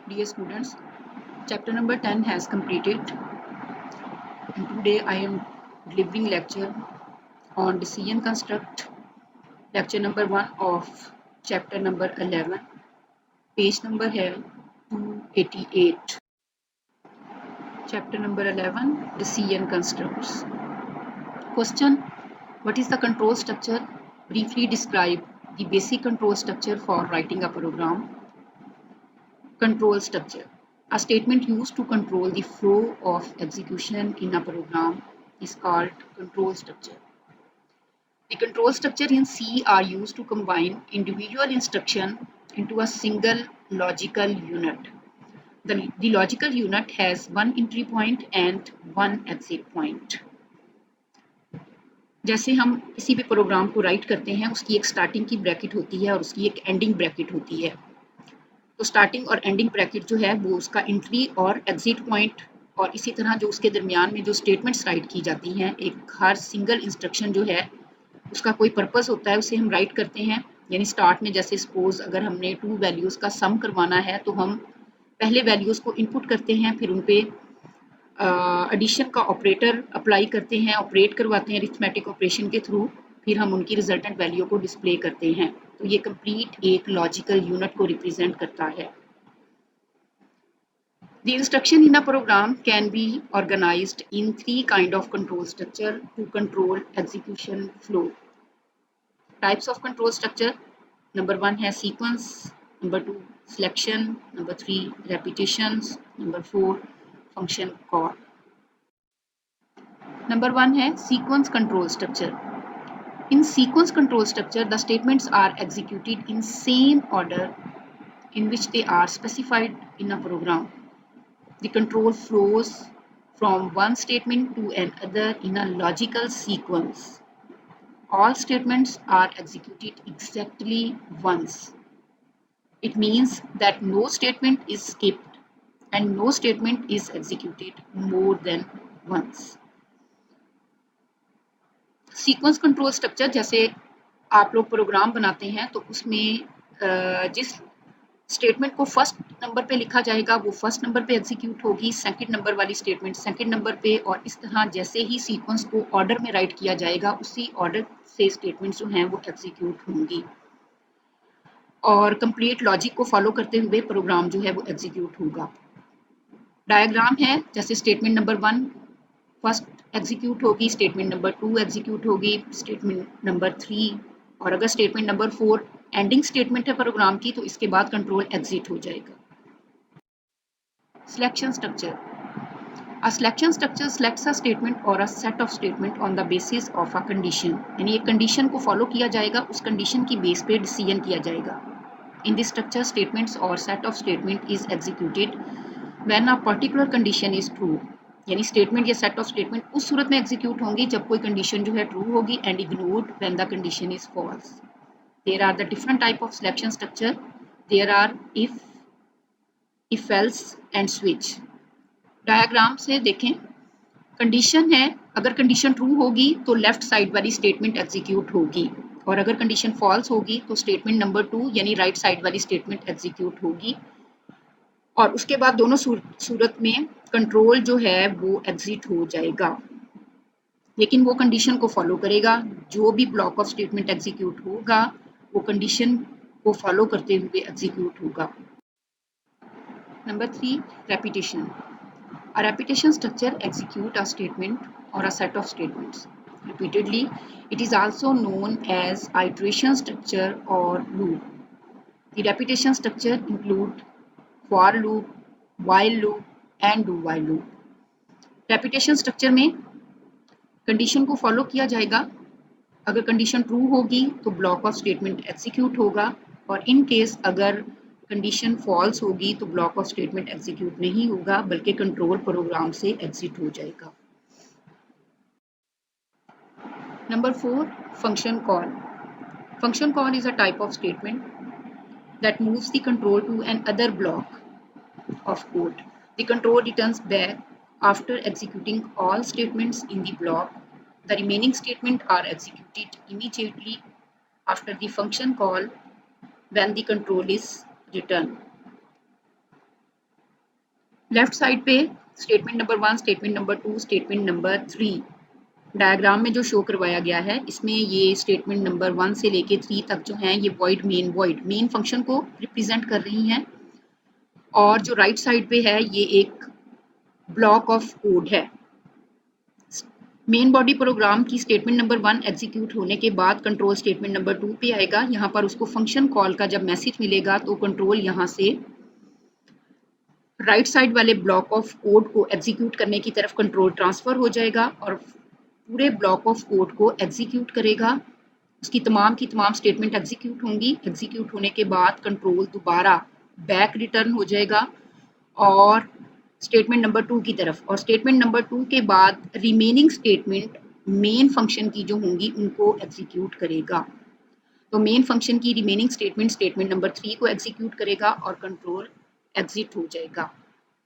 Dear students, chapter number 10 has completed, and today I am delivering lecture on decision construct, lecture number 1 of chapter number 11. Page number है 288. Chapter number 11, decision constructs. Question: what is the control structure? Briefly describe the basic control structure for writing a program. Control structure: a statement used to control the flow of execution in a program is called control structure. The control structure in C are used to combine individual instruction into a single logical unit. The logical unit has one entry point and one exit point. जैसे हम किसी भी programme को right करते हैं, उसकी एक starting की ब्रैकेट होती है और उसकी एक एंडिंग ब्रैकेट होती है। तो स्टार्टिंग और एंडिंग ब्रैकेट जो है वो उसका एंट्री और एग्जिट पॉइंट, और इसी तरह जो उसके दरमियान में जो स्टेटमेंट्स राइट की जाती हैं, एक हर सिंगल इंस्ट्रक्शन जो है उसका कोई पर्पस होता है, उसे हम राइट करते हैं। यानी स्टार्ट में जैसे सपोज अगर हमने 2 वैल्यूज़ का सम करवाना है तो हम पहले वैल्यूज़ को इनपुट करते हैं, फिर उन पे एडिशन का ऑपरेटर अप्लाई करते हैं, ऑपरेट करवाते हैं अरिथमेटिक ऑपरेशन के थ्रू, फिर हम उनकी रिजल्टेंट वैल्यू को डिस्प्ले करते हैं। तो ये कंप्लीट एक लॉजिकल यूनिट को रिप्रेजेंट करता है। The instruction in a program can be organized in 3 kind of control structure to control execution flow. Types of control structure: number 1 है sequence, number 2 selection, number 3 repetitions, number 4 function call. Number 1 है sequence control structure. In sequence control structure, the statements are executed in same order in which they are specified in a program. The control flows from one statement to another in a logical sequence. All statements are executed exactly once. It means that no statement is skipped and no statement is executed more than once. Sequence control structure, जैसे आप लोग programme बनाते हैं तो उसमें जिस statement को first number पे लिखा जाएगा वो फर्स्ट नंबर पे एग्जीक्यूट होगी, सेकंड नंबर वाली स्टेटमेंट सेकंड नंबर पे, और इस तरह जैसे ही सीक्वेंस को ऑर्डर में राइट किया जाएगा उसी ऑर्डर से स्टेटमेंट्स जो हैं वो एग्जीक्यूट होंगी और कंप्लीट लॉजिक को फॉलो करते हुए प्रोग्राम जो है वो एग्जीक्यूट होगा। डायग्राम है, जैसे स्टेटमेंट नंबर 1 फर्स्ट एग्जीक्यूट होगी, स्टेटमेंट नंबर 2 एग्जीक्यूट होगी, स्टेटमेंट नंबर 3, और अगर स्टेटमेंट नंबर 4 एंडिंग स्टेटमेंट है प्रोग्राम की तो इसके बाद कंट्रोल एग्जिट हो जाएगा। Selection structure: A selection structure selects a statement or a set of statement on the basis of a condition. यानी एक कंडीशन को फॉलो किया जाएगा, उस कंडीशन की बेस पे डिसीजन किया जाएगा। In this structure, statements or set of statement is executed when a particular condition is true. यानी स्टेटमेंट या सेट ऑफ स्टेटमेंट उस सूरत में एग्जीक्यूट होंगी जब कोई कंडीशन जो है ट्रू होगी, and ignored when the condition is false. There are the different type of selection structure. There are if else and switch. Diagram से देखें, कंडीशन है, अगर कंडीशन ट्रू होगी तो लेफ्ट साइड वाली स्टेटमेंट एग्जीक्यूट होगी, और अगर कंडीशन फॉल्स होगी तो स्टेटमेंट नंबर 2 यानी राइट साइड वाली स्टेटमेंट एग्जीक्यूट होगी, और उसके बाद दोनों सूरत में कंट्रोल जो है वो एग्जिट हो जाएगा, लेकिन वो कंडीशन को फॉलो करेगा। जो भी ब्लॉक ऑफ स्टेटमेंट एग्जीक्यूट होगा वो कंडीशन को फॉलो करते हुए एग्जीक्यूट होगा। Number 3, repetition. A repetition structure executes a statement or a set of statements repeatedly. It is also known as iteration structure or loop. The repetition structure includes for loop, while loop, and do while loop. Repetition structure में condition को follow किया जाएगा, अगर condition true होगी तो block of statement execute होगा, और in case अगर कंडीशन फॉल्स होगी तो ब्लॉक ऑफ स्टेटमेंट एग्जीक्यूट नहीं होगा बल्कि कंट्रोल प्रोग्राम से एग्जिट हो जाएगा। Number 4, function call. Function call is a type of statement that moves the control to another block of code. The control returns back after executing all statements in the block. The remaining statements are executed immediately after the function call when the control is returned. Left side पे statement number 1, statement number 2, statement number 3 diagram में जो show करवाया गया है, इसमें ये statement number 1 से लेके 3 तक जो हैं ये वॉइड मेन फंक्शन को रिप्रेजेंट कर रही हैं, और जो राइट साइड पे है ये एक ब्लॉक ऑफ कोड है। मेन बॉडी प्रोग्राम की स्टेटमेंट नंबर 1 एग्जीक्यूट होने के बाद कंट्रोल स्टेटमेंट नंबर 2 पे आएगा। यहाँ पर उसको फंक्शन कॉल का जब मैसेज मिलेगा तो कंट्रोल यहाँ से राइट साइड वाले ब्लॉक ऑफ कोड को एग्जीक्यूट करने की तरफ कंट्रोल ट्रांसफर हो जाएगा और पूरे ब्लॉक ऑफ कोड को एग्जीक्यूट करेगा। उसकी तमाम की तमाम स्टेटमेंट एग्जीक्यूट होंगी। एग्जीक्यूट होने के बाद कंट्रोल दोबारा बैक रिटर्न हो जाएगा और स्टेटमेंट नंबर 2 की तरफ, और स्टेटमेंट नंबर 2 के बाद रिमेनिंग स्टेटमेंट मेन फंक्शन की जो होंगी उनको एग्जीक्यूट करेगा। तो मेन फंक्शन की रिमेनिंग स्टेटमेंट नंबर 3 को एग्जीक्यूट करेगा और कंट्रोल एग्जिट हो जाएगा।